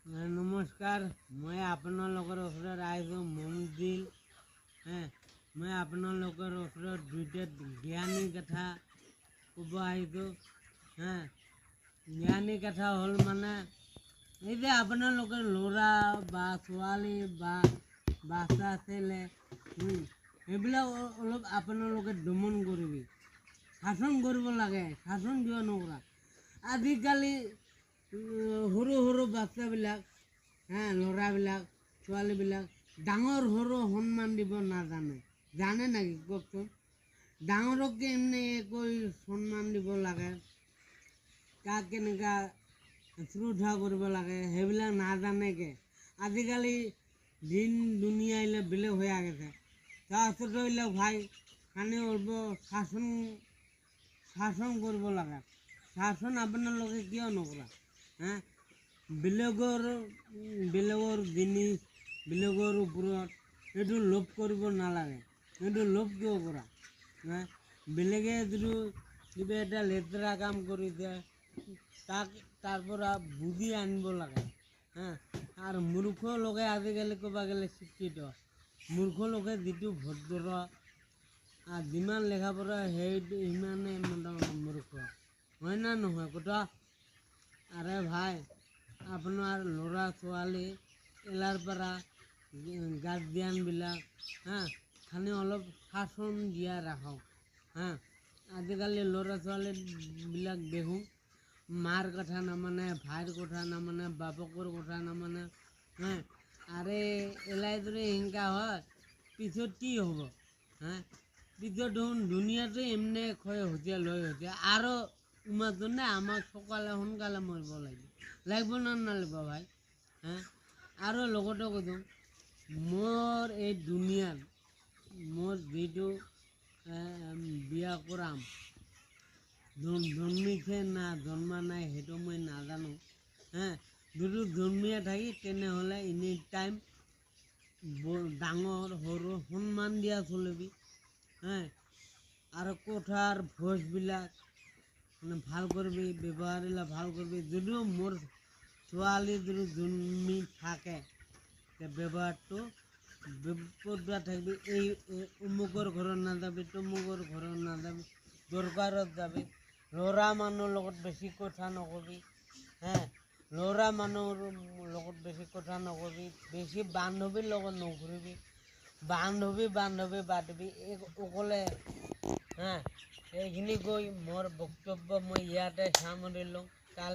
নমস্কাৰ, মই আপোনালোকৰ ওচৰত আহিছোঁ মমদিল। মই আপোনালোকৰ ওচৰত দুইটা জ্ঞানী কথা ক'ব আহিছোঁ। জ্ঞানী কথা হ'ল মানে এই যে আপোনালোকৰ ল'ৰা বা ছোৱালী বা বাচ্চা ছেলে এইবিলাক অলপ আপোনালোকে দমন কৰিবি, শাসন কৰিব লাগে। শাসন কিয় নকৰা? আজিকালি সৰু সৰু বাচ্চাবিলাক ল'ৰাবিলাক ছোৱালীবিলাক ডাঙৰ সৰু সন্মান দিব নাজানে। জানে নেকি কওকচোন? ডাঙৰক এনে কৈ সন্মান দিব লাগে, কাক কেনেকুৱা শ্ৰদ্ধা কৰিব লাগে সেইবিলাক নাজানেকে। আজিকালি দিন দুনিয়া এইবিলাক বেলেগ হৈ আগেছে। তাৰপিছত এইবিলাক ভাই খানি অলপ শাসন কৰিব লাগে। শাসন আপোনালোকে কিয় নকৰা? বেলেগৰ জিনিস বেলেগৰ ওপৰত এইটো লোভ কৰিব নালাগে। এইটো লোভ কিয় কৰা? বেলেগে যদি কিবা এটা লেতেৰা কাম কৰিছে তাক তাৰ পৰা বুজি আনিব লাগে। আৰু মূৰ্খ লোকে আজিকালি ক'ব গ'লে শিক্ষিত, মূৰ্খ লোকে যিটো ভদ্ৰ আৰু যিমান লেখা পঢ়া সেইটো ইমানে মূৰ্খ, হয় না নহয় কথা? আৰে ভাই, আপোনাৰ ল'ৰা ছোৱালী এলাৰ পৰা গাৰ্জিয়ানবিলাক খালি অলপ শাসন দিয়া ৰাখক। আজিকালি ল'ৰা ছোৱালীবিলাক দেখোঁ মাৰ কথা নামানে, ভাইৰ কথা নামানে, বাপকৰ কথা নামানে। আৰে এলাই যদি হিংসা হয় পিছত কি হ'ব? পিছত দেখোন দুনিয়াতে এমনি ক্ষয় হৈছে লৈ হৈছে আৰু তোমাৰ জন্য আমাক সোনকালে মৰিব লাগিব না নালাগিব ভাই? আৰু লগতে কৈছোঁ, মোৰ এই দুনিয়াত মোৰ যিটো বিয়া কৰাম জন্মিছে না জন্মা নাই সেইটো মই নাজানো। যদি জন্মিয়ে থাকি তেনেহ'লে এনি টাইম ডাঙৰ সৰু সন্মান দিয়া চলিবি। আৰু কথাৰ ভোজবিলাক ভাল কৰিবি, ব্যৱহাৰবিলাক ভাল কৰিবি। যদিও মোৰ ছোৱালী যদি জন্মি থাকে ব্যৱহাৰটো বিপদা থাকিবি। এই অমুকৰ ঘৰত নাযাবি, তমুকৰ ঘৰত নাযাবি, দৰকাৰত যাবি। ল'ৰা মানুহৰ লগত বেছি কথা নকবি। ল'ৰা মানুহৰ লগত বেছি কথা নকবি। বেছি বান্ধৱীৰ লগত নঘূৰিবি। বান্ধৱী বাদ দিবি অকলে। এইখিনি কৈ মোৰ বক্তব্য মই ইয়াতে সামৰিলোঁ।